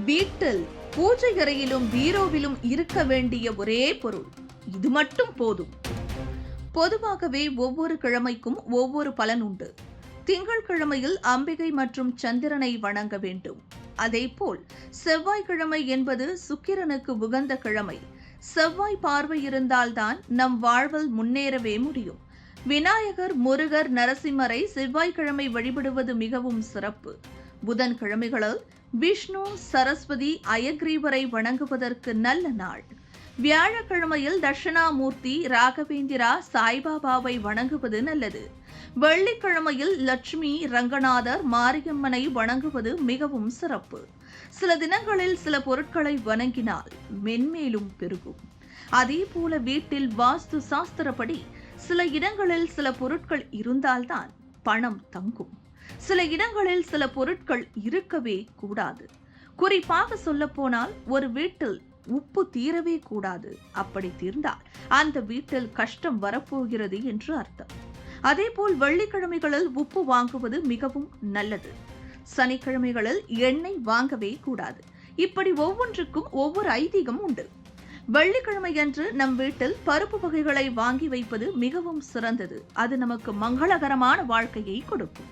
வீட்டில் பூஜை அறையிலும் பீரோவிலும் இருக்க வேண்டிய ஒரே பொருள் இது மட்டும் போதும். பொதுவாகவே ஒவ்வொரு கிழமைக்கும் ஒவ்வொரு பலன் உண்டு. திங்கட்கிழமையில் அம்பிகை மற்றும் சந்திரனை வணங்க வேண்டும். அதேபோல் செவ்வாய்க்கிழமை என்பது சுக்கிரனுக்கு உகந்த கிழமை. செவ்வாய் பார்வை இருந்தால்தான் நம் வாழ்வில் முன்னேறவே முடியும். விநாயகர், முருகர், நரசிம்மரை செவ்வாய்க்கிழமை வழிபடுவது மிகவும் சிறப்பு. புதன்கிழமைகளில் விஷ்ணு, சரஸ்வதி, அயக்ரீவரை வணங்குவதற்கு நல்ல நாள். வியாழக்கிழமையில் தட்சிணாமூர்த்தி, ராகவேந்திரா, சாய்பாபாவை வணங்குவது நல்லது. வெள்ளிக்கிழமையில் லட்சுமி, ரங்கநாதர், மாரியம்மனை வணங்குவது மிகவும் சிறப்பு. சில தினங்களில் சில பொருட்களை வணங்கினால் மென்மேலும் பெருகும். அதேபோல வீட்டில் வாஸ்து சாஸ்திரப்படி சில இடங்களில் சில பொருட்கள் இருந்தால்தான் பணம் தங்கும். சில இடங்களில் சில பொருட்கள் இருக்கவே கூடாது. குறிப்பாக சொல்ல போனால் ஒரு வீட்டில் உப்பு தீரவே கூடாது. அப்படி தீர்ந்தால் அந்த வீட்டில் கஷ்டம் வரப்போகிறது என்று அர்த்தம். அதேபோல் வெள்ளிக்கிழமைகளில் உப்பு வாங்குவது மிகவும் நல்லது. சனிக்கிழமைகளில் எண்ணெய் வாங்கவே கூடாது. இப்படி ஒவ்வொன்றுக்கும் ஒவ்வொரு ஐதீகம் உண்டு. வெள்ளிக்கிழமையன்று நம் வீட்டில் பருப்பு வகைகளை வாங்கி வைப்பது மிகவும் சிறந்தது. அது நமக்கு மங்களகரமான வாழ்க்கையை கொடுக்கும்.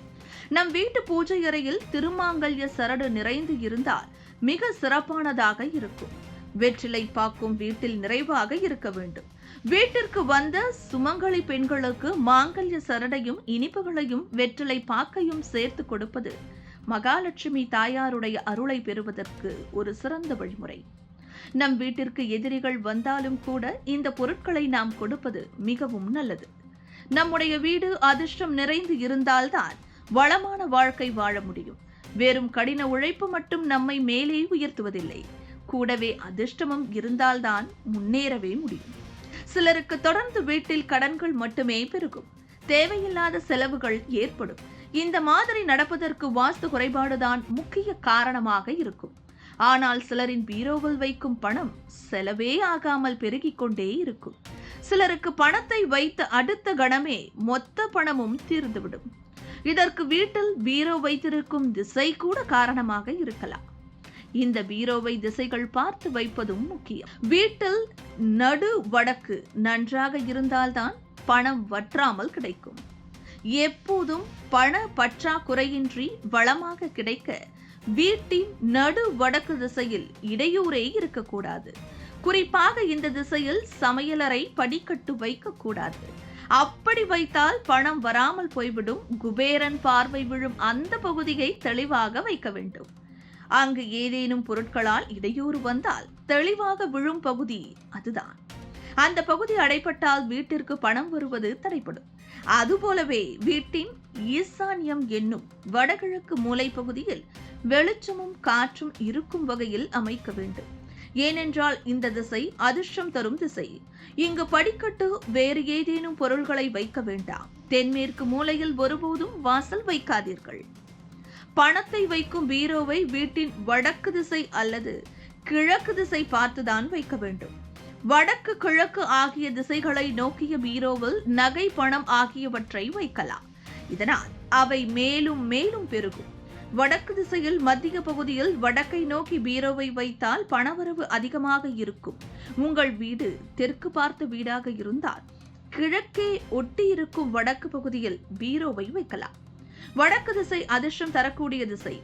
நம் வீட்டு பூஜை அறையில் திருமாங்கல்ய சரடு நிறைந்து இருந்தால் மிக சிறப்பானதாக இருக்கும். வெற்றிலை பாக்கும் வீட்டில் நிறைவாக இருக்க வேண்டும். வீட்டிற்கு வந்த சுமங்கலி பெண்களுக்கு மாங்கல்ய சரடையும் இனிப்புகளையும் வெற்றிலை பாக்கையும் சேர்த்து கொடுப்பது மகாலட்சுமி தாயாருடைய அருளை பெறுவதற்கு ஒரு சிறந்த வழிமுறை. நம் வீட்டிற்கு எதிரிகள் வந்தாலும் கூட இந்த பொருட்களை நாம் கொடுப்பது மிகவும் நல்லது. நம்முடைய வீடு அதிர்ஷ்டம் நிறைந்து இருந்தால்தான் வளமான வாழ்க்கை வாழ முடியும். வெறும் கடின உழைப்பு மட்டும் நம்மை மேலே உயர்த்துவதில்லை. கூடவே அதிர்ஷ்டமும் இருந்தால்தான் முன்னேறவே முடியும். சிலருக்கு தொடர்ந்து வீட்டில் கடன்கள் மட்டுமே பெருகும். தேவையில்லாத செலவுகள் ஏற்படும். இந்த மாதிரி நடப்பதற்கு வாஸ்து குறைபாடுதான் முக்கிய காரணமாக இருக்கும். ஆனால் சிலரின் பீரோவில் வைக்கும் பணம் செலவே ஆகாமல் பெருகிக் கொண்டே இருக்கும். சிலருக்கு பணத்தை வைத்த அடுத்த கணமே மொத்த பணமும் தீர்ந்துவிடும். இதற்கு வீட்டில் பீரோ வைத்திருக்கும் திசை கூட காரணமாக இருக்கலாம். இந்த பீரோவை திசைகள் பார்த்து வைப்பதும் முக்கியம். வீட்டில் நடு வடக்கு நன்றாக இருந்தால்தான் பணம் வற்றாமல் கிடைக்கும். எப்போதும் பண பற்றாக்குறையின்றி வளமாக கிடைக்க வீட்டின் நடு வடக்கு திசையில் இடையூறே இருக்கக்கூடாது. குறிப்பாக இந்த திசையில் சமையலறை படிக்கட்டு வைக்க கூடாது. அப்படி வைத்தால் பணம் வராமல் போய்விடும். குபேரன் பார்வை விழும் அந்த பகுதியை தெளிவாக வைக்க வேண்டும். அங்கு ஏதேனும் பொருட்களால் இடையூறு வந்தால் தெளிவாக விழும் பகுதி அதுதான். அந்த பகுதி அடைபட்டால் வீட்டிற்கு பணம் வருவது தடைப்படும். அதுபோலவே வீட்டின் ஈசான்யம் என்னும் வடகிழக்கு மூலை பகுதியில் வெளிச்சமும் காற்றும் இருக்கும் வகையில் அமைக்க வேண்டும். ஏனென்றால் இந்த திசை அதிர்ஷ்டம் தரும் திசை. இங்கு படிக்கட்டு வேறு ஏதேனும் பொருள்களை வைக்க வேண்டாம். தென்மேற்கு மூலையில் ஒருபோதும் வாசல் வைக்காதீர்கள். பணத்தை வைக்கும் பீரோவை வீட்டின் வடக்கு திசை அல்லது கிழக்கு திசை பார்த்துதான் வைக்க வேண்டும். வடக்கு, கிழக்கு ஆகிய திசைகளை நோக்கிய பீரோவில் நகை, பணம் ஆகியவற்றை வைக்கலாம். இதனால் அவை மேலும் மேலும் பெருகும். வடக்கு திசையில் மத்திய பகுதியில் வடக்கை நோக்கி பீரோவை வைத்தால் பணவரவு அதிகமாக இருக்கும். உங்கள் வீடு தெற்கு பார்த்த வீடாக இருந்தால் கிழக்கே ஒட்டி இருக்கும் வடக்கு பகுதியில் பீரோவை வைக்கலாம். வடக்கு திசை அதிர்ஷ்டம் தரக்கூடிய திசை.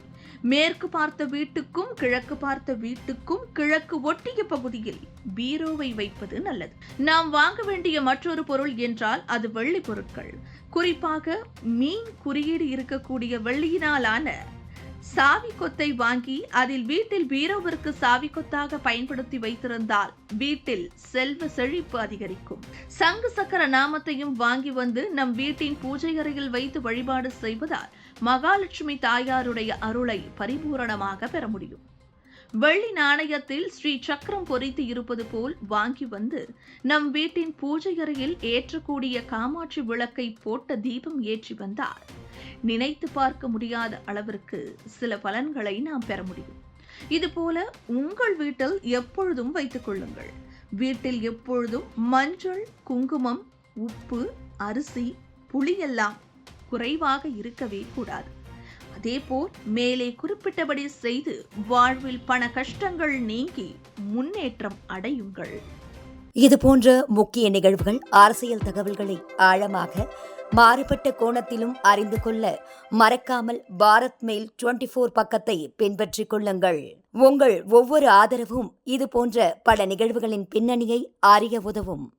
மேற்கு பார்த்த வீட்டுக்கும் கிழக்கு பார்த்த வீட்டுக்கும் கிழக்கு ஒட்டிய பகுதியில் பீரோவை வைப்பது நல்லது. நாம் வாங்க வேண்டிய மற்றொரு பொருள் என்றால் அது வெள்ளி பொருட்கள். குறிப்பாக மீன் குறியீடு இருக்கக்கூடிய வெள்ளியினாலான சாவி கொத்தை வாங்கி அதில் வீட்டில் பீரோவிற்கு சாவி கொத்தாக பயன்படுத்தி வைத்திருந்தால் வீட்டில் செல்வ செழிப்பு அதிகரிக்கும். சங்கு சக்கர நாமத்தையும் வாங்கி வந்து நம் வீட்டின் பூஜை அறையில் வைத்து வழிபாடு செய்வதால் மகாலட்சுமி தாயாருடைய அருளை பரிபூரணமாக பெற முடியும். வெள்ளி நாணயத்தில் ஸ்ரீ சக்கரம் பொறித்து இருப்பது போல் வாங்கி வந்து நம் வீட்டின் பூஜை அறையில் ஏற்றக்கூடிய காமாட்சி விளக்கை போட்ட தீபம் ஏற்றி வந்தால் நினைத்து பார்க்க முடியாத அளவிற்கு சில பலன்களை நாம் பெற முடியும். இதுபோல உங்கள் வீட்டில் எப்பொழுதும் வைத்துக் கொள்ளுங்கள். வீட்டில் எப்பொழுதும் மஞ்சள், குங்குமம், உப்பு, அரிசி, புளியெல்லாம் குறைவாக இருக்கவே கூடாது. அதேபோல் மேலே குறிப்பிட்டபடி செய்து வாழ்வில் பண கஷ்டங்கள் நீங்கி முன்னேற்றம் அடையுங்கள். இதுபோன்ற முக்கிய நிகழ்வுகள், அரசியல் தகவல்களை ஆழமாக மாறுபட்ட கோணத்திலும் அறிந்து கொள்ள மறக்காமல் பாரத் மெயில் 24 பக்கத்தை பின்பற்றிக் கொள்ளுங்கள். உங்கள் ஒவ்வொரு ஆதரவும் இதுபோன்ற பல நிகழ்வுகளின் பின்னணியை அறிய உதவும்.